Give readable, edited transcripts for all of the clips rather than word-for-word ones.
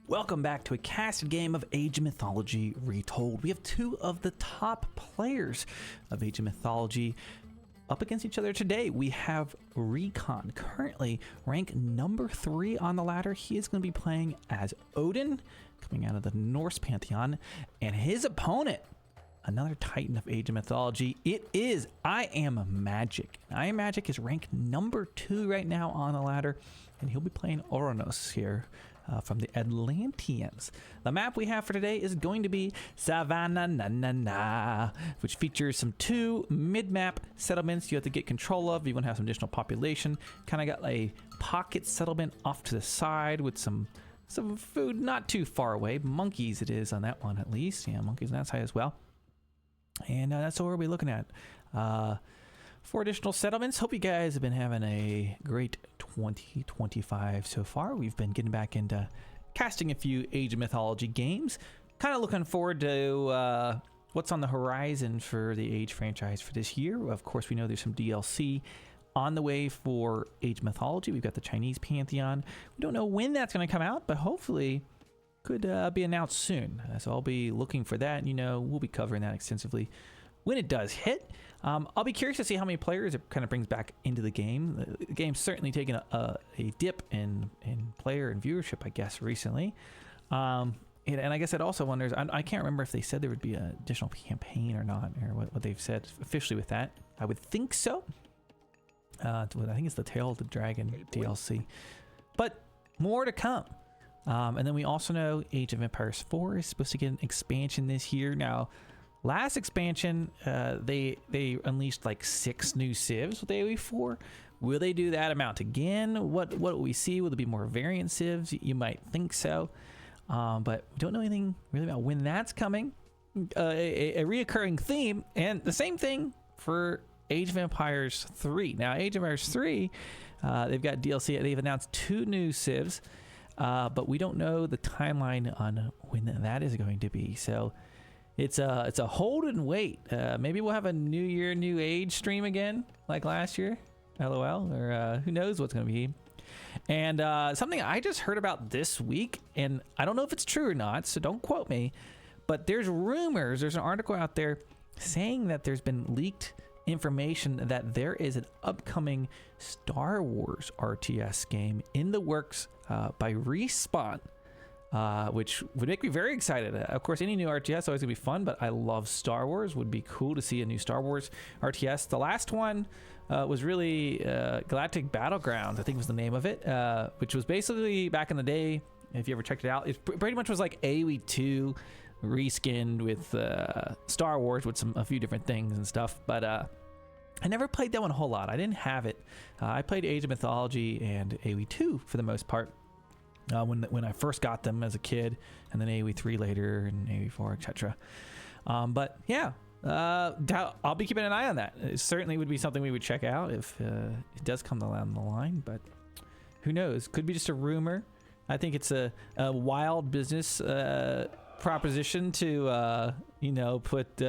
Welcome back to a casted game of Age of Mythology Retold. We have two of the top players of Age of Mythology up against each other today. We have Recon, currently ranked number 3 on the ladder. He is going to be playing as Odin, coming out of the Norse Pantheon, and his opponent, another titan of Age of Mythology, it is AoM Magic. AoM Magic is ranked number 2 right now on the ladder, and he'll be playing Oranos here from the Atlanteans. The map we have for today is going to be Savannah, which features some 2 mid-map settlements you have to get control of. You want to have some additional population. Kind of got a pocket settlement off to the side with some food not too far away. Monkeys it is on that one at least. Yeah, monkeys on that side as well. And that's what we'll be looking at. 4 additional settlements. Hope you guys have been having a great 2025 so far. We've been getting back into casting a few Age of Mythology games. Kind of looking forward to what's on the horizon for the Age franchise for this year. Of course, we know there's some DLC on the way for Age of Mythology. We've got the Chinese Pantheon. We don't know when that's going to come out, but hopefully could be announced soon. So I'll be looking for that. You know, we'll be covering that extensively when it does hit. I'll be curious to see how many players it kind of brings back into the game. The game's certainly taken a dip in player and viewership, I guess, recently. And I guess it also wonders, I can't remember if they said there would be an additional campaign or not, or what they've said officially with that. I would think so. I think it's the Tail of the Dragon DLC. But more to come. And then we also know Age of Empires 4 is supposed to get an expansion this year. Now, last expansion, they unleashed like 6 new civs with AoE 4. Will they do that amount again? What will we see? Will there be more variant civs? You might think so. But we don't know anything really about when that's coming. A reoccurring theme, and the same thing for Age of Empires 3. Now, Age of Empires 3, they've got DLC. They've announced 2 new civs, but we don't know the timeline on when that is going to be. So it's a hold and wait. Maybe we'll have a New Year, New Age stream again, like last year. LOL. Or who knows what's going to be. And something I just heard about this week, and I don't know if it's true or not, so don't quote me, but there's rumors, there's an article out there saying that there's been leaked information that there is an upcoming Star Wars RTS game in the works by Respawn. Which would make me very excited. Of course, any new RTS is always gonna be fun, but I love Star Wars. Would be cool to see a new Star Wars RTS. The last one was really Galactic Battlegrounds, I think was the name of it, which was basically back in the day, if you ever checked it out, it pretty much was like AoE 2 reskinned with Star Wars with a few different things and stuff. But I never played that one a whole lot. I didn't have it. I played Age of Mythology and AoE 2 for the most part. When I first got them as a kid, and then AoE 3 later, and AoE 4, etc. But yeah, I'll be keeping an eye on that. It certainly would be something we would check out if it does come down the line, but who knows? Could be just a rumor. I think it's a wild business proposition to, put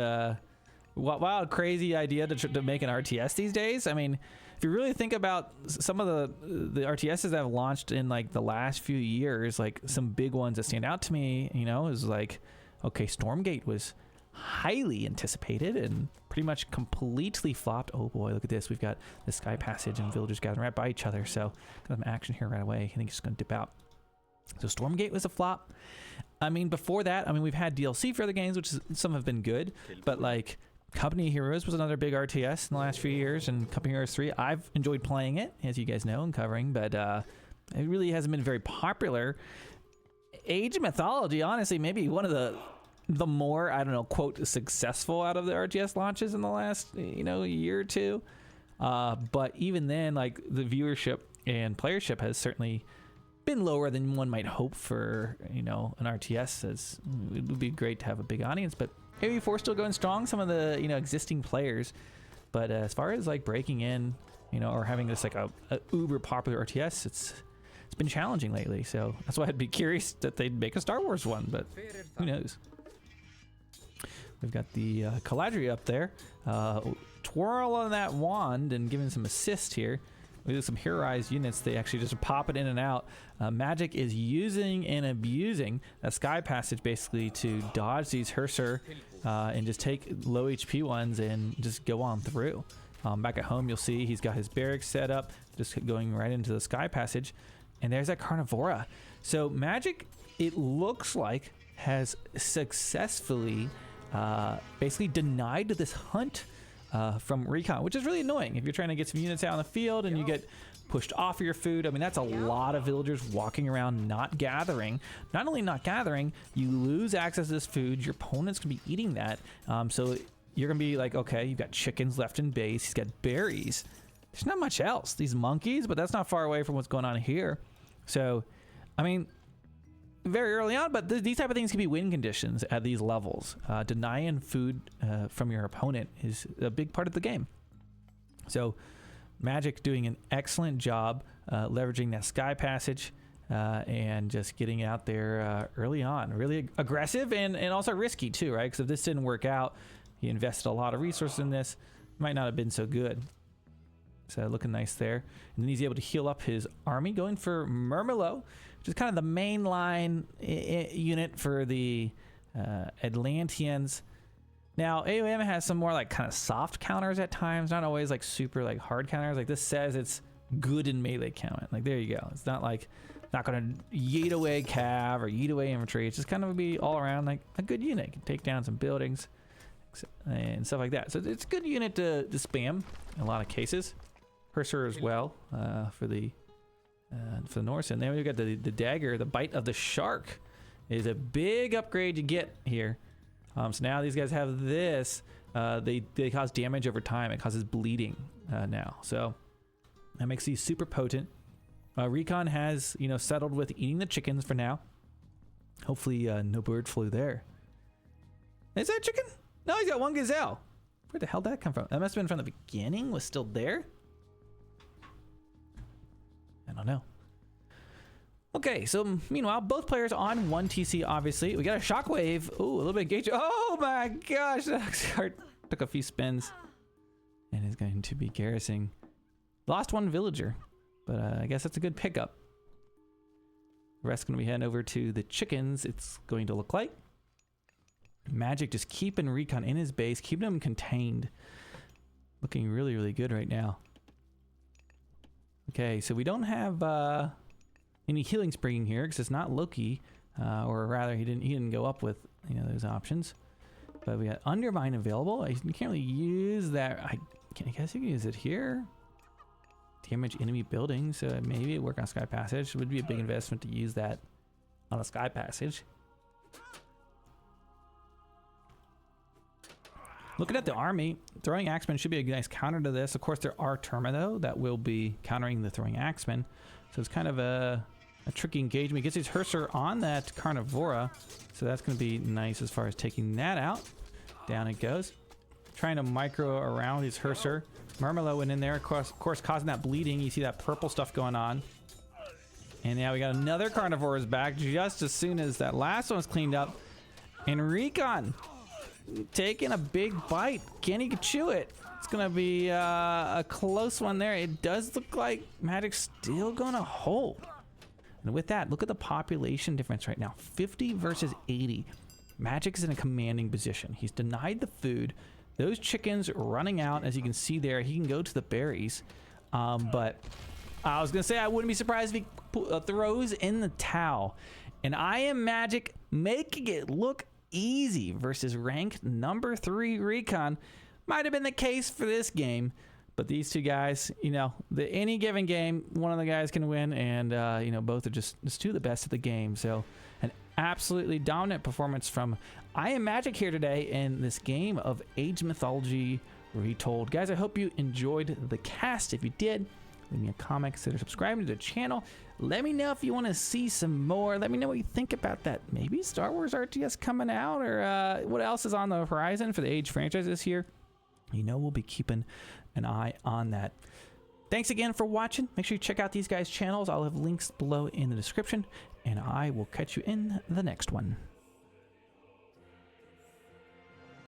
wild, crazy idea to make an RTS these days. I mean, if you really think about some of the RTSs that have launched in like the last few years, like some big ones that stand out to me, is like, okay, Stormgate was highly anticipated and pretty much completely flopped. Oh boy, look at this. We've got the Sky Passage and villagers gathering right by each other. So got some action here right away. I think it's going to dip out. So Stormgate was a flop. I mean, before that, we've had DLC for other games, which some have been good, but like Company Heroes was another big RTS in the last few years, and Company Heroes 3, I've enjoyed playing it, as you guys know, and covering, but it really hasn't been very popular. Age of Mythology, honestly, maybe one of the more, I don't know, quote, successful out of the RTS launches in the last, year or two. But even then, like, the viewership and playership has certainly been lower than one might hope for, an RTS. It would be great to have a big audience, but AoE 4 still going strong, some of the existing players, but as far as like breaking in, or having this like a uber popular RTS, it's been challenging lately. So that's why I'd be curious that they'd make a Star Wars one, but who knows? We've got the Caladri up there, twirling that wand and giving some assist here. We do some heroized units. They actually just pop it in and out. Magic is using and abusing a sky passage basically to dodge these Herser and just take low HP ones and just go on through. Back at home, you'll see he's got his barracks set up, just going right into the sky passage. And there's that Carnivora. So Magic, it looks like, has successfully basically denied this hunt from Recon, which is really annoying if you're trying to get some units out in the field and you get pushed off of your food. I mean, that's a lot of villagers walking around not gathering. Not only not gathering, you lose access to this food. Your opponent's gonna be eating that. So you're gonna be like, okay, you've got chickens left in base. He's got berries. There's not much else. These monkeys, but that's not far away from what's going on here. So, I mean, very early on, but these type of things can be win conditions at these levels. Denying food from your opponent is a big part of the game. So Magic doing an excellent job leveraging that sky passage and just getting out there early on. Really aggressive and also risky too, right? Because if this didn't work out, he invested a lot of resources in this, might not have been so good. So looking nice there. And then he's able to heal up his army, going for Murmillo, which is kind of the main line unit for the Atlanteans. Now, AoM has some more like kind of soft counters at times, not always like super like hard counters. Like this says it's good in melee count. Like there you go. It's not like not going to yeet away cav or yeet away infantry. It's just kind of be all around like a good unit. It can take down some buildings and stuff like that. So it's a good unit to spam in a lot of cases. Herser as well for the Norse. And then we've got the dagger, the bite of the shark is a big upgrade you get here. So now these guys have this. They cause damage over time. It causes bleeding now. So that makes these super potent. Recon has, settled with eating the chickens for now. Hopefully no bird flu there. Is that chicken? No, he's got one gazelle. Where the hell did that come from? That must have been from the beginning. Was still there? I don't know. Okay, so meanwhile, both players on 1 TC, obviously. We got a shockwave. Ooh, a little bit of gauge. Oh my gosh, that card took a few spins and is going to be garrisoning. Lost one villager, but I guess that's a good pickup. The rest going to be heading over to the chickens, it's going to look like. Magic just keeping Recon in his base, keeping him contained. Looking really, really good right now. Okay, so we don't have any healing springing here because it's not Loki, or rather he didn't go up with those options. But we got Undermine available. You can't really use that. I guess you can use it here. Damage enemy buildings, so maybe it work on Sky Passage. It would be a big investment to use that on a Sky Passage. Looking at the army, Throwing Axemen should be a nice counter to this. Of course, there are Terma, though, that will be countering the Throwing Axemen. So it's kind of a tricky engagement. He gets his Herser on that Carnivora, so that's going to be nice as far as taking that out. Down it goes. Trying to micro around his Herser. Murmillo went in there, of course, causing that bleeding. You see that purple stuff going on. And now we got another Carnivora's back just as soon as that last one was cleaned up. And Recon taking a big bite. Can he chew it? It's gonna be a close one there. It does look like Magic's still gonna hold. And with that, look at the population difference right now. 50 versus 80. Magic's in a commanding position. He's denied the food. Those chickens running out, as you can see there. He can go to the berries. But I was gonna say I wouldn't be surprised if he throws in the towel. And I am Magic making it look easy versus ranked number 3 Recon. Might have been the case for this game, but these two guys, any given game, one of the guys can win, and both are just two of the best at the game. So an absolutely dominant performance from I Am Magic here today in this game of Age Mythology Retold. Guys, I hope you enjoyed the cast. If you did, leave me a comment, consider subscribing to the channel. Let me know if you want to see some more. Let me know what you think about that. Maybe Star Wars RTS coming out, or what else is on the horizon for the Age franchise this year. We'll be keeping an eye on that. Thanks again for watching. Make sure you check out these guys' channels. I'll have links below in the description, and I will catch you in the next one.